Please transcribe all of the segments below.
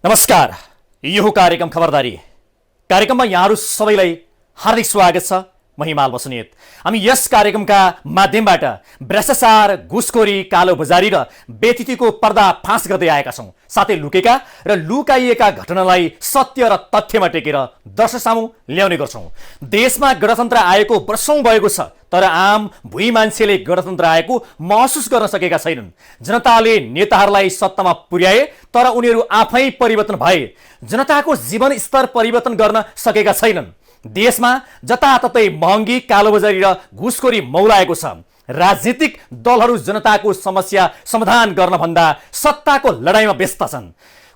नमस्कार, यो कार्यक्रम खबरदारी कार्यक्रममा यहाँहरू सबैलाई हार्दिक स्वागत छ। म हिमाल बस्नेत। हामी यस कार्यक्रमका माध्यमबाट भ्रष्टाचार, घुसखोरी, कालो बजारी र बेइज्जतीको पर्दाफास गर्दै आएका छौँ। साथै लुकेका र लुकाइएका घटनालाई सत्य र तथ्यमा टेकेर दर्शकसामु ल्याउने गर्छौँ। देशमा गणतन्त्र आएको वर्षौं भएको छ, तर आम भुइँ मान्छेले गणतन्त्र आएको महसुस गर्न सकेका छैनन्। जनताले नेताहरूलाई सत्तामा पुर्याए, तर उनीहरू आफै परिवर्तन भए। जनताको जीवन स्तर परिवर्तन गर्न सकेका छैनन्। देशमा जताततै महँगी, कालोबजारी र घुसखोरी मौलाएको छ। राजनीतिक दलहरू जनताको समस्या समाधान गर्न भन्दा सत्ताको लडाईँमा व्यस्त छन्।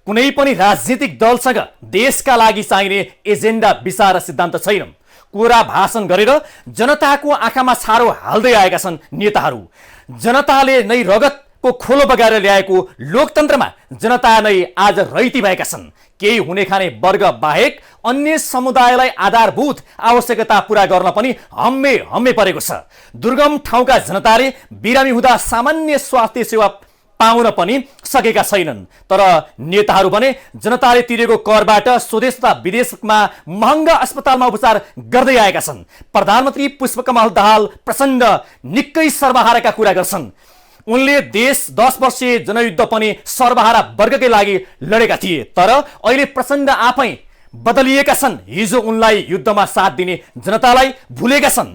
कुनै पनि राजनीतिक दलसँग देशका लागि चाहिने एजेन्डा, विचार र सिद्धान्त छैन। कोरा भाषण गरेर जनताको आँखामा छारो हाल्दै आएका छन् नेताहरू। जनताले नै रगतको खोलो बगाएर ल्याएको लोकतन्त्रमा जनता नै आज रैती भएका छन्। केही हुने खाने वर्ग बाहेक अन्य समुदायलाई आधारभूत आवश्यकता पूरा गर्न पनि हम्मे परेको छ। दुर्गम ठाउँका जनताले बिरामी हुँदा सामान्य स्वास्थ्य सेवा पाउन पनि सकेका छैनन्। तर नेताहरू भने जनताले तिरेको करबाट स्वदेश तथा विदेशमा महँगा अस्पतालमा उपचार गर्दै आएका छन्। प्रधानमन्त्री पुष्पकमल दाहाल प्रचण्ड निकै सर्वहाराका कुरा गर्छन्। उनले देश 10 वर्षीय जनयुद्ध पनि सर्वहारा वर्गकै लागि लडेका थिए, तर अहिले प्रचण्ड आफै बदलिएका छन्। हिजो उनलाई युद्धमा साथ दिने जनतालाई भुलेका छन्।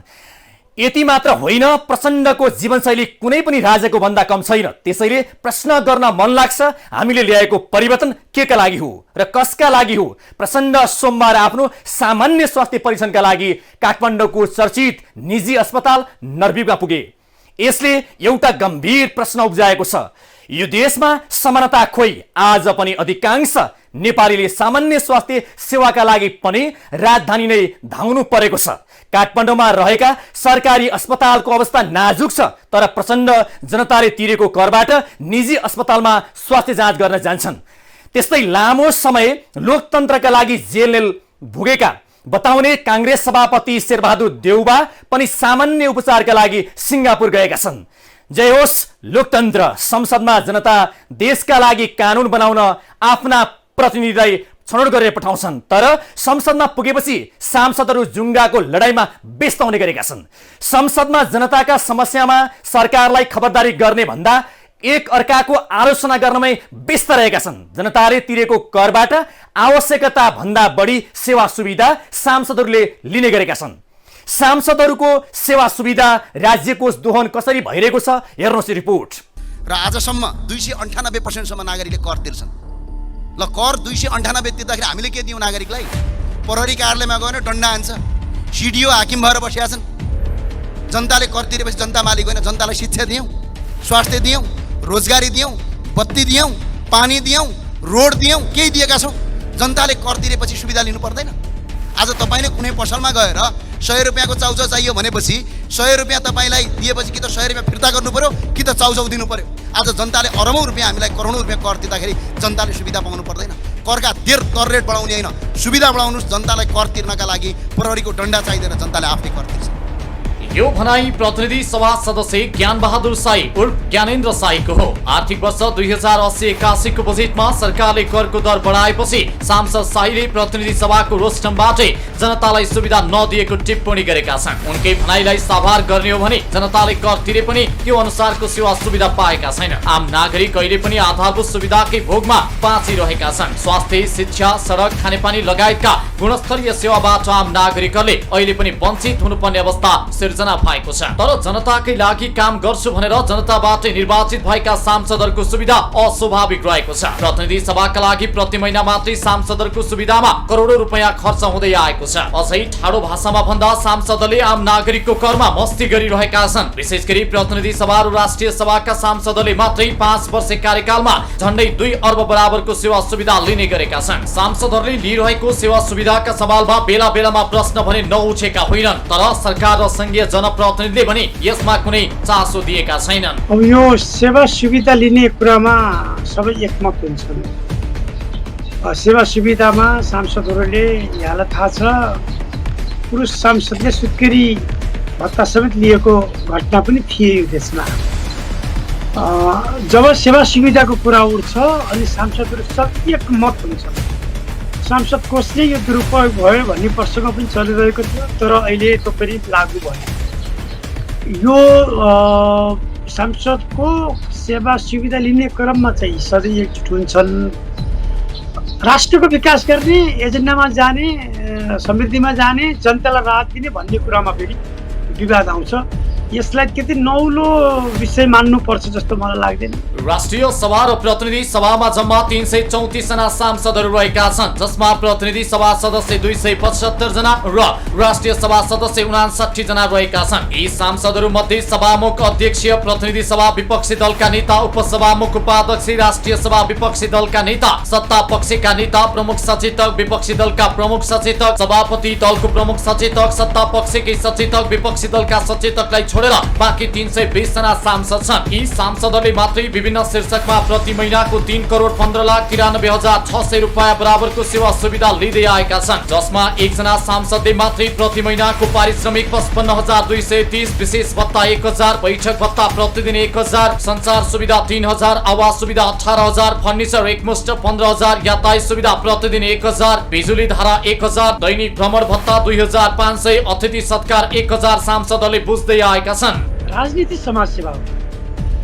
यति मात्र होइन, प्रचण्डको जीवनशैली कुनै पनि राजाको भन्दा कम छैन। त्यसैले प्रश्न गर्न मन लाग्छ, हामीले ल्याएको परिवर्तन केका लागि हो र कसका लागि हो? प्रचण्ड सोमबार आफ्नो सामान्य स्वास्थ्य परीक्षणका लागि काठमाडौँको चर्चित निजी अस्पताल नरविपमा पुगे। यसले एउटा गम्भीर प्रश्न उब्जाएको छ। यो देशमा समानता खोइ आज पनि अधिकांश नेपालीले सामान्य स्वास्थ्य सेवाका लागि पनि राजधानी नै धाउनु परेको छ। काठमाडौँमा रहेका सरकारी अस्पतालको अवस्था नाजुक छ, तर प्रचण्ड जनताले तिरेको करबाट निजी अस्पतालमा स्वास्थ्य जाँच गर्न जान्छन्। त्यस्तै लामो समय लोकतन्त्रका लागि जेल भुगेका बताउने कांग्रेस सभापति शेरबहादुर देउबा पनि सामान्य उपचारका लागि सिङ्गापुर गएका छन्। जय होस् लोकतन्त्र। संसदमा जनता देशका लागि कानुन बनाउन आफ्ना प्रतिनिधिलाई छनौट गरेर पठाउँछन्, तर संसदमा पुगेपछि सांसदहरू जुङ्गाको लडाईँमा व्यस्त हुने गरेका छन्। संसदमा जनताका समस्यामा सरकारलाई खबरदारी गर्ने भन्दा एक अर्काको आलोचना गर्नमै व्यस्त रहेका छन्। जनताले तिरेको करबाट आवश्यकता भन्दा बढी सेवा सुविधा सांसदहरूले लिने गरेका छन्। सांसदहरूको सेवा सुविधा राज्यको दोहन कसरी भइरहेको छ हेर्नुहोस् रिपोर्ट। र आजसम्म 298% नागरिकले कर तिर्छन्। ल कर 298 तिर्दाखेरि हामीले के दियौँ नागरिकलाई? प्रहरी कार्यालयमा गएर डन्डा हान्छ, सिडिओ हाकिम भएर बसेका छन्। जनताले कर तिरेपछि जनता मालिक होइन, जनतालाई शिक्षा दियौँ, स्वास्थ्य दियौँ, रोजगारी दियौँ, बत्ती दियौँ, पानी दियौँ, रोड दियौँ, केही दिएका छौँ? जनताले कर तिरेपछि सुविधा लिनु पर्दैन? आज तपाईँले कुनै पसलमा गएर 100 रुपियाँको चाउचाउ चाहियो भनेपछि 100 रुपियाँ तपाईँलाई दिएपछि कि त 100 रुपियाँ फिर्ता गर्नु पर्यो कि त चाउचाउ दिनु पर्यो। आज जनताले अरबौं रुपियाँ हामीलाई करोडौं रुपियाँ कर तिर्दाखेरि जनताले सुविधा पाउनु पर्दैन? करका दर रेट बढाउने होइन, सुविधा बढाउनुहोस्। जनतालाई कर तिर्नका लागि प्रहरीको डन्डा चाहिँदैन, जनताले आफै कर तिर्छ। यो भनाई प्रतिनिधि सभा सदस्य ज्ञानबहादुर साई उर्फ ज्ञानेन्द्र साईको हो। आर्थिक वर्ष 2080-81 को बजेटमा सरकारले करको दर बढाएपछि सांसद साईले प्रतिनिधि सभाको रोस्टमबाटै जनतालाई सुविधा नदिएको टिप्पणी गरेका छन्। उनकै भनाईलाई साभार गर्ने हो भने जनताले कर तिरे पनि त्यो अनुसारको सेवा सुविधा पाएका छैन। आम नागरिक अहिले पनि आधारभूत सुविधाकै भोगमा बाँचिरहेका छन्। स्वास्थ्य, शिक्षा, सडक, खानेपानी लगायतका गुणस्तरीय सेवाबाट आम नागरिकहरूले अहिले पनि वञ्चित हुनुपर्ने अवस्था भएको छ। तर जनताकै लागि काम गर्छु भनेर जनताबाट निर्वाचित भएका सांसदहरूको सुविधा अस्वाभाविक रहेको छ। प्रतिनिधि सभाका लागि प्रति महिना मात्रै सांसदहरूको सुविधामा करोडौं रुपियाँ खर्च हुँदै आएको छ। अझै ठाडो भाषामा भन्दा सांसदले आम नागरिकको करमा मस्ती गरिरहेका छन्। विशेष गरी प्रतिनिधि सभा र राष्ट्रिय सभाका सांसदले मात्रै 5 वर्ष कार्यकालमा झण्डै 2 अर्ब बराबरको सेवा सुविधा लिने गरेका छन्। सांसदहरूले लिइरहेको सेवा सुविधाका सवालमा बेला बेलामा प्रश्न भने नउठेका होइनन्, तर सरकार र संघीय जनप्रतिनिधिले पनि यसमा कुनै चासो दिएका छैनन्। अब यो सेवा सुविधा लिने कुरामा सबै एकमत हुन्छन्। सेवा सुविधामा सांसदहरूले यहाँलाई थाहा छ, पुरुष सांसदले सुत्केरी भत्ता समेत लिएको घटना पनि थिए यो देशमा। जब सेवा सुविधाको कुरा उठ्छ अनि सांसदहरू सब एकमत हुन्छ। सांसद कोषले यो दुरुपयोग भयो भन्ने प्रसङ्ग पनि चलिरहेको थियो, तर अहिले त्यो पनि लागू भयो। यो सांसदको सेवा सुविधा लिने क्रममा चाहिँ सधैँ एकजुट हुन्छन्। राष्ट्रको विकास गर्ने, एजेन्डामा जाने, समृद्धिमा जाने, जनतालाई राहत दिने भन्ने कुरामा फेरि विवाद आउँछ। यसलाई त्यति नौलो विषय मान्नुपर्छ जस्तो मलाई लाग्दैन। राष्ट्रिय सभा र प्रतिनिधि सभामा जम्मा 334 जना सांसदहरू रहेका छन्, जसमा प्रतिनिधि सभा सदस्य 275 जना र राष्ट्रिय सभा सदस्य 59 जना रहेका छन्। यी सांसदहरू मध्ये सभामुख, अध्यक्षीय, प्रतिनिधि सभा विपक्षी दलका नेता, उपसभामुख, उपाध्यक्ष, राष्ट्रिय सभा विपक्षी दलका नेता, सत्ता पक्षका नेता, प्रमुख सचेतक, विपक्षी दलका प्रमुख सचेतक, सभापति, दलको प्रमुख सचेतक, सत्ता पक्षकै सचेतक, विपक्षी दलका सचेतकलाई छोडेर बाँकी 320 जना सांसद छन्। यी सांसदहरूले मात्रै विभिन्न शीर्षकमा प्रति महिनाको 3,93,93,600 रुपियाँ बराबरको सेवा सुविधा लिँदै आएका छन्, जसमा एकजना सांसदले मात्रै प्रति महिनाको पारिश्रमिक 55,230, विशेष भत्ता 1,000, बैठक भत्ता प्रतिदिन 1,000, संचार सुविधा 3,000, आवास सुविधा 18,000, फर्निचर एकमुष्ट 15,000, यातायात सुविधा प्रतिदिन 1,000, बिजुली धारा 1,000, दैनिक भ्रमण भत्ता 2,500, अतिथि सत्कार 1,000 सांसदहरूले बुझ्दै आएका छन्। राजनीति समाजसेवा हो।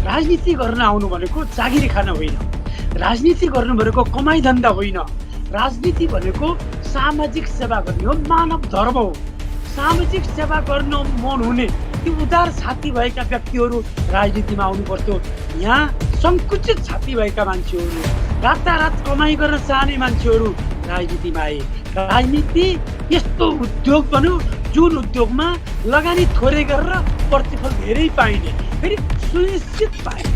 राजनीति गर्न आउनु भनेको जागिरी खान होइन, राजनीति गर्नु भनेको कमाई धन्दा होइन, राजनीति भनेको सामाजिक सेवा गर्ने हो, मानव धर्म हो। सामाजिक सेवा गर्न मन हुने ती उदार छाती भएका व्यक्तिहरू राजनीतिमा आउनु पर्थ्यो। यहाँ सङ्कुचित छाती भएका मान्छेहरू, रातारात कमाई गर्न चाहने मान्छेहरू राजनीतिमा आए। राजनीति यस्तो उद्योग बन्यो जुन उद्योगमा लगानी थोरै गरेर प्रतिफल धेरै पाइने, फेरि सुनिश्चित पाइने,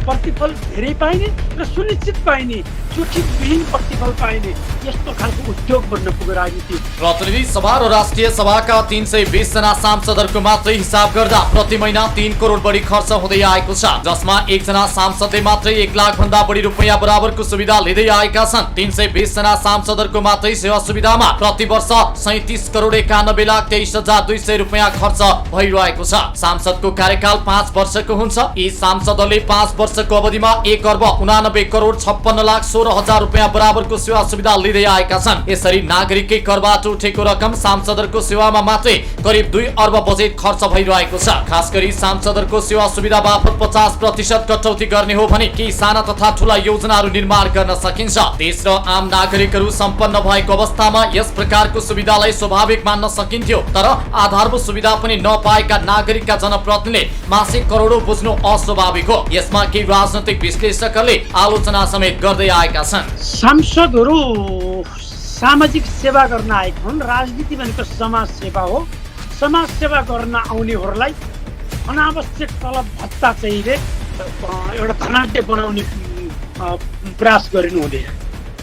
प्रतिफल धेरै पाइने र सुनिश्चित पाइने, जोखिमविहीन प्रतिफल पाइने, यस्तो खालको उद्योग बन्न पुग्यो राजनीति। प्रतिनिधि सभा र राष्ट्रिय सभाका 320 जना सांसदहरूको मात्रै हिसाब गर्दा प्रति महिना 3 करोड बढी खर्च हुँदै आएको छ, जसमा एकजना सांसदले मात्रै 1 लाख भन्दा बढी रुपियाँ बराबरको सुविधा लिँदै आएका छन्। 320 जना सांसदहरूको मात्रै सेवा सुविधामा प्रति वर्ष 37 करोड 91,23,200 रुपियाँ खर्च भइरहेको छ। सांसदको कार्यकाल 5 वर्षको हुन्छ। यी सांसदहरूले 5 वर्षको अवधिमा 1 अर्ब 89 करोड 56,16,000 रुपियाँ बराबरको सेवा सुविधा लिँदै आएका छन्। यसरी नागरिककै करबाट उठेको रकम सांसदहरूको सेवामा मात्रै करिब 2 अर्ब बजेट खर्च भइरहेको छ। खास गरी सांसदहरूको सेवा सुविधा बापत 50% कटौती गर्ने हो भने केही साना तथा ठूला योजनाहरू निर्माण गर्न सकिन्छ। देश र आम नागरिकहरू सम्पन्न भएको अवस्थामा यस प्रकारको सुविधालाई स्वाभाविक मान्न सकिन्थ्यो, तर आधारभूत सुविधा पनि नपाएका नागरिकका जनप्रतिनिधिले मासिक करोडौं बुझ्नु अस्वाभाविक हो। यसमा केही राजनैतिक विश्लेषकहरूले आलोचना समेत गर्दै आएका छन्। सांसदहरू सामाजिक सेवा गर्न आएका हुन्। राजनीति भनेको समाज सेवा हो। समाज सेवा गर्न आउनेहरूलाई अनावश्यक तलब भत्ता चाहिए एउटा धनाढ्य बनाउने प्रयास गरिनु हुँदैन।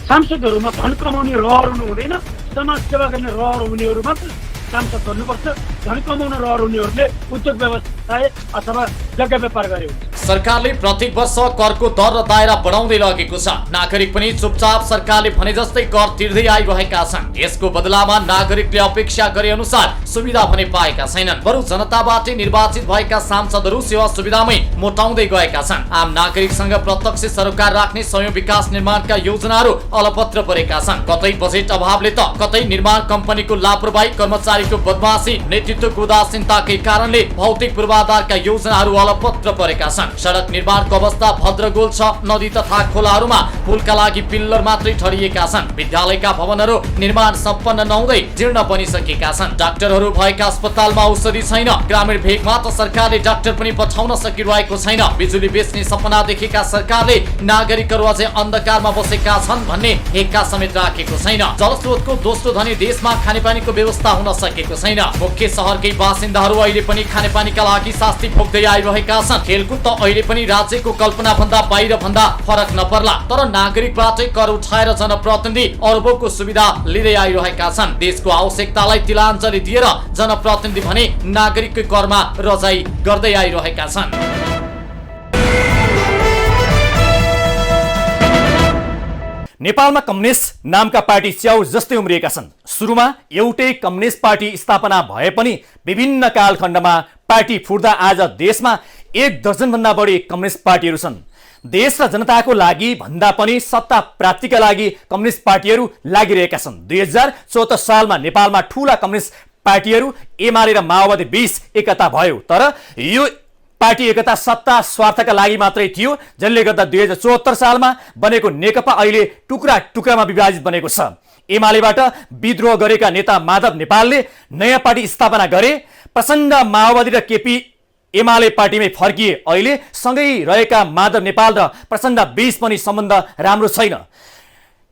सांसदहरूमा धन कमाउने रहर हुनु हुँदैन। समाज सेवा गर्ने रहर हुनेहरू मात्र सांसद गर्नुपर्छ। धन कमाउन रहर हुनेहरूले उद्योग व्यवसाय अथवा जग्गा व्यापार गरे हुन्छ। सरकारले प्रत्येक वर्ष करको दर र दायरा बढाउँदै लगेको छ। नागरिक पनि चुपचाप सरकारले भने जस्तै कर तिर्दै आइरहेका छन्। यसको बदलामा नागरिकले अपेक्षा गरे अनुसार सुविधा भने पाएका छैनन्। बरु जनताबाट निर्वाचित भएका सांसदहरू सेवा सुविधामै मोटाउँदै गएका छन्। आम नागरिकसँग प्रत्यक्ष सरोकार राख्ने स्वयं विकास निर्माणका योजनाहरू अलपत्र परेका छन्। कतै बजेट अभावले त कतै निर्माण कम्पनीको लापरवाही, कर्मचारीको बदमाशी, नेतृत्वको उदासीनताकै कारणले भौतिक पूर्वाधारका योजनाहरू अलपत्र परेका छन्। सडक निर्माणको अवस्था भद्रगोल छ। नदी तथा खोलाहरूमा पुलका लागि पिल्लर मात्रै ठडिएका छन्। विद्यालयका भवनहरू निर्माण सम्पन्न नहुँदै जीर्ण बनिसकेका छन्। डाक्टरहरू भएका अस्पतालमा औषधि छैन। ग्रामीण भेगमा त सरकारले डाक्टर पनि पठाउन सकिरहेको छैन। बिजुली बेच्ने सपना देखेका सरकारले नागरिकहरू अझै अन्धकारमा बसेका छन् भन्ने हेक्का समेत राखेको छैन। जलस्रोतको दोस्रो धनी देशमा खानेपानीको व्यवस्था हुन सकेको छैन। मुख्य सहरकै बासिन्दाहरू अहिले पनि खानेपानीका लागि शास्ति भोग्दै आइरहेका छन्। खेलकुद त अहिले पनि राज्यको कल्पना भन्दा बाहिर भन्दा फरक नपर्ला, तर नागरिकबाटै कर उठाएर जनप्रतिनिधि अरबौंको सुविधा लिँदै आइरहेका छन्। देशको आवश्यकतालाई तिलाञ्जली दिएर जनप्रतिनिधि भने नागरिककै करमा रजाई गर्दै आइरहेका छन्। नेपालमा कम्युनिस्ट नामका पार्टी च्याउ जस्तै उम्रिएका छन्। सुरुमा एउटै कम्युनिस्ट पार्टी स्थापना भए पनि विभिन्न कालखण्डमा पार्टी फुट्दा आज देशमा 1 दर्जनभन्दा बढी कम्युनिस्ट पार्टीहरू छन्। देश र जनताको लागि भन्दा पनि सत्ता प्राप्तिका लागि कम्युनिस्ट पार्टीहरू लागिरहेका छन्। 2074 सालमा नेपालमा ठूला कम्युनिस्ट पार्टीहरू एमाले र माओवादी बीच एकता भयो, तर यो पार्टी एकता सत्ता स्वार्थका लागि मात्रै थियो, जसले गर्दा 2074 सालमा बनेको नेकपा अहिले टुक्रा टुक्रामा विभाजित बनेको छ। एमालेबाट विद्रोह गरेका नेता माधव नेपालले नयाँ पार्टी स्थापना गरे। प्रचण्ड माओवादी र केपी एमाले पार्टीमै फर्किए। अहिले सँगै रहेका माधव नेपाल र प्रचण्ड बीच पनि सम्बन्ध राम्रो छैन।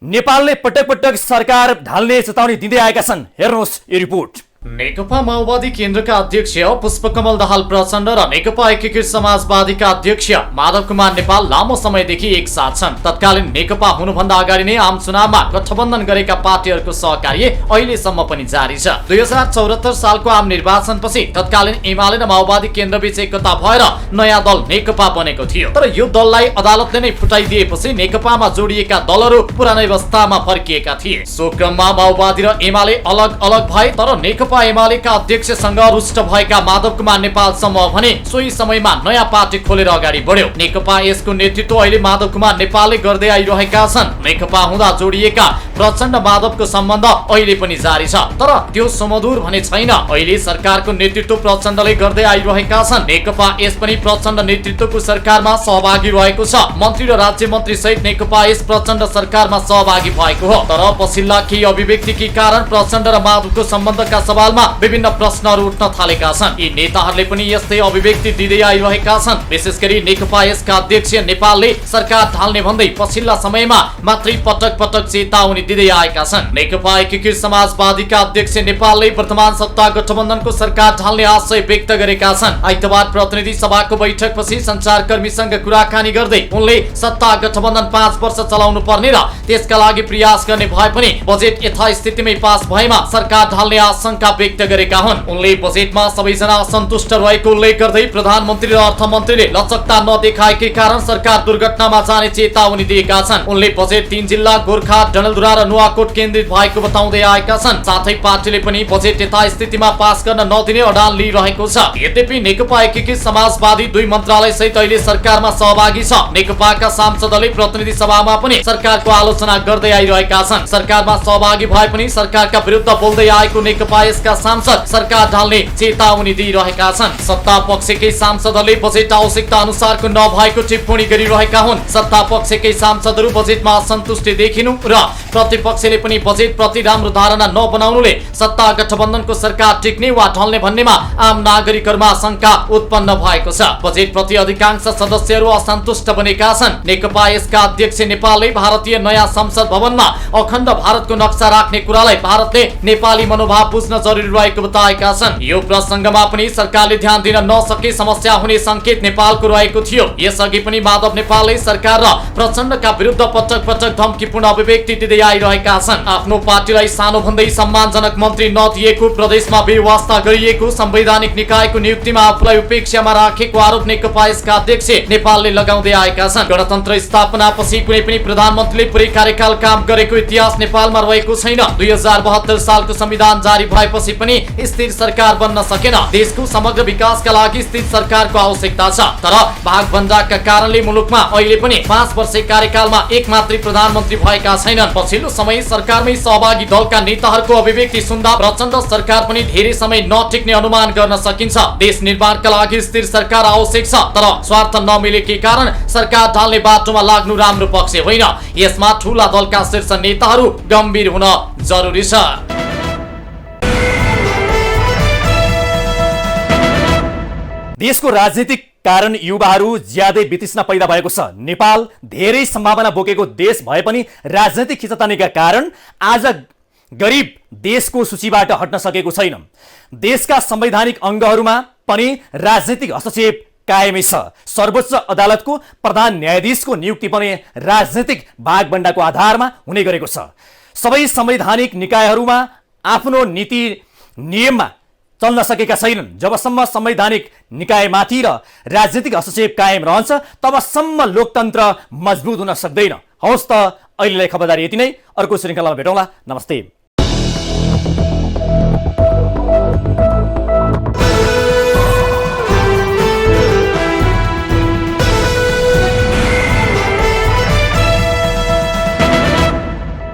नेपालले पटक पटक सरकार ढाल्ने चेतावनी दिँदै आएका छन्। हेर्नुहोस् यो रिपोर्ट। नेकपा माओवादी केन्द्रका अध्यक्ष पुष्पकमल दाहाल प्रचण्ड र नेकपा एकीकृत समाजवादीका अध्यक्ष माधव कुमार नेपाल लामो समयदेखि एक साथ छन्। तत्कालीन नेकपा हुनुभन्दा अगाडि नै आम चुनावमा गठबन्धन गरेका पार्टीहरूको सहकार्य अहिलेसम्म पनि जारी छ। 2074 सालको आम निर्वाचनपछि तत्कालीन एमाले र माओवादी केन्द्रबीच एकता भएर नयाँ दल नेकपा बनेको थियो, तर यो दललाई अदालतले नै फुटाइदिएपछि नेकपामा जोडिएका दलहरू पुरानै अवस्थामा फर्किएका थिए। सो क्रममा माओवादी र एमाले अलग अलग भए, तर नेकपा एमालेका अध्यक्षसँग रुष्ट भएका माधव कुमार नेपाल समूह भने सोही समयमा नयाँ पार्टी खोलेर अगाडि बढ्यो। नेकपा यसको नेतृत्व अहिले माधव कुमार नेपालले गर्दै आइरहेका छन्। नेकपा हुँदा जोडिएका प्रचण्ड माधवको सम्बन्ध अहिले पनि जारी छ, तर त्यो सुमधुर भने छैन। अहिले सरकारको नेतृत्व प्रचण्डले गर्दै आइरहेका छन्। नेकपा यस पनि प्रचण्ड नेतृत्वको सरकारमा सहभागी रहेको छ। मन्त्री र राज्य मन्त्री सहित नेकपा यस प्रचण्ड सरकारमा सहभागी भएको हो, तर पछिल्ला केही अभिव्यक्तिका कारण प्रचण्ड र माधवको सम्बन्धका सवालमा विभिन्न प्रश्नहरू उठ्न थालेका छन्। यी नेताहरूले पनि यस्तै अभिव्यक्ति दिँदै आइरहेका छन्। विशेष गरी नेकपा यसका अध्यक्ष नेपालले सरकार ढाल्ने भन्दै पछिल्ला समयमा मात्रै पटक पटक चेतावनी दिँदै आएका छन्। नेकपा एकीकृत समाजवादीका अध्यक्ष नेपालले वर्तमान सत्ता गठबन्धनको सरकार ढाल्ने आशय व्यक्त गरेका छन्। आइतबार प्रतिनिधि सभाको बैठकपछि सञ्चारकर्मीसँग कुराकानी गर्दै उनले सत्ता गठबन्धन 5 वर्ष चलाउनु पर्ने र त्यसका लागि प्रयास गर्ने भए पनि बजेट यथास्थितिमै पास भएमा सरकार ढाल्ने आशंका व्यक्त गरेका हुन्। उनले बजेटमा सबैजना असन्तुष्ट रहेको उल्लेख गर्दै प्रधानमन्त्री र अर्थमन्त्रीले लचकता नदेखाएकै कारण सरकार दुर्घटनामा जाने चेतावनी दिएका छन्। उनले बजेट 3 जिल्ला गोर्खा, डडेलधुरा र नुवाकोट केन्द्रित भएको बताउँदै आएका छन्। साथै पार्टीले पनि बजेट यथास्थितिमा पास गर्न नदिने अडान लिइरहेको छ। यद्यपि नेकपा एकीकृत समाजवादी 2 मन्त्रालय सहित अहिले सरकारमा सहभागी छ। नेकपाका सांसदले प्रतिनिधि सभामा पनि सरकारको आलोचना गर्दै आइरहेका छन्। सरकारमा सहभागी भए पनि सरकारका विरुद्ध बोल्दै आएको नेकपा यसका सांसद सरकार ढाल्ने चेतावनी दिइरहेका छन्। सत्ता पक्षकै सांसदले बजेट आवश्यकता अनुसारको नभएको टिप्पणी गरिरहेका हुन्। सत्ता पक्षकै सांसदहरू बजेटमा असन्तुष्टि देखिनु र प्रतिपक्षले पनि बजेट प्रति राम्रो धारणा नबनाउनुले सत्ता गठबन्धनको सरकार टिक्ने वा ढल्ने भन्नेमा आम नागरिकहरूमा शंका उत्पन्न भएको छ। बजेट प्रति अधिकांश सदस्यहरू असन्तुष्ट बनेका छन्। नेकपा यसका अध्यक्ष नेपालले भारतीय नयाँ संसद भवनमा अखण्ड भारतको नक्सा राख्ने कुरालाई भारतले नेपाली मनोभाव बुझ्न जरुरी रहेको बताएका छन्। यो प्रसंगमा पनि सरकारले ध्यान दिन नसके समस्या हुने संकेत नेपालको रहेको थियो। यसअघि पनि माधव नेपालले सरकार र प्रचण्डका विरुद्ध पटक पटक धम्कीपूर्ण अभिव्यक्ति दिँदै आइरहेका छन्। आफ्नो पार्टीलाई सानो भन्दै सम्मानजनक मन्त्री नदिएको, प्रदेशमा बेवास्ता गरिएको, संवैधानिक निकायको नियुक्तिमा आफूलाई उपेक्षामा राखेको आरोप नेकपा यसका अध्यक्ष नेपालले लगाउँदै आएका छन्। गणतन्त्र स्थापनापछि कुनै पनि प्रधानमन्त्रीले पुरै कार्यकाल काम गरेको इतिहास नेपालमा रहेको छैन। 2072 सालको संविधान जारी भएपछि पनि स्थिर सरकार बन्न सकेन। देशको समग्र विकासका लागि स्थिर सरकारको आवश्यकता छ, तर भागभण्डाका कारणले मुलुकमा अहिले पनि 5 वर्ष कार्यकालमा एक मात्रै प्रधानमन्त्री भएका छैनन्। पछिल्लो समय सरकारमै सहभागी दलका नेताहरूको अभिव्यक्ति सुन्दा प्रचण्ड सरकार पनि धेरै समय नटिक्ने अनुमान गर्न सकिन्छ। देश निर्माणका लागि स्थिर सरकार आवश्यक छ, तर स्वार्थ नमिलेकै कारण सरकार ढाल्ने बाटोमा लाग्नु राम्रो पक्ष होइन। यसमा ठूला दलका शीर्ष नेताहरू गम्भीर हुन जरुरी छ। देशको राजनीतिक कारण युवाहरू ज्यादै वितृष्णा पैदा भएको छ। नेपाल धेरै सम्भावना बोकेको देश भए पनि राजनैतिक खिचतानीका कारण आज गरिब देशको सूचीबाट हट्न सकेको छैन। देशका संवैधानिक अङ्गहरूमा पनि राजनीतिक हस्तक्षेप कायमै छ। सर्वोच्च अदालतको प्रधान न्यायाधीशको नियुक्ति पनि राजनीतिक भागभण्डाको आधारमा हुने गरेको छ। सबै संवैधानिक निकायहरूमा आफ्नो नीति नियममा चल्न सकेका छैनन्। जबसम्म संवैधानिक निकायमाथि र राजनीतिक हस्तक्षेप कायम रहन्छ तबसम्म लोकतन्त्र मजबुत हुन सक्दैन। हवस् त, अहिलेलाई खबरदारी यति नै। अर्को श्रृङ्खलामा भेटौँला। नमस्ते।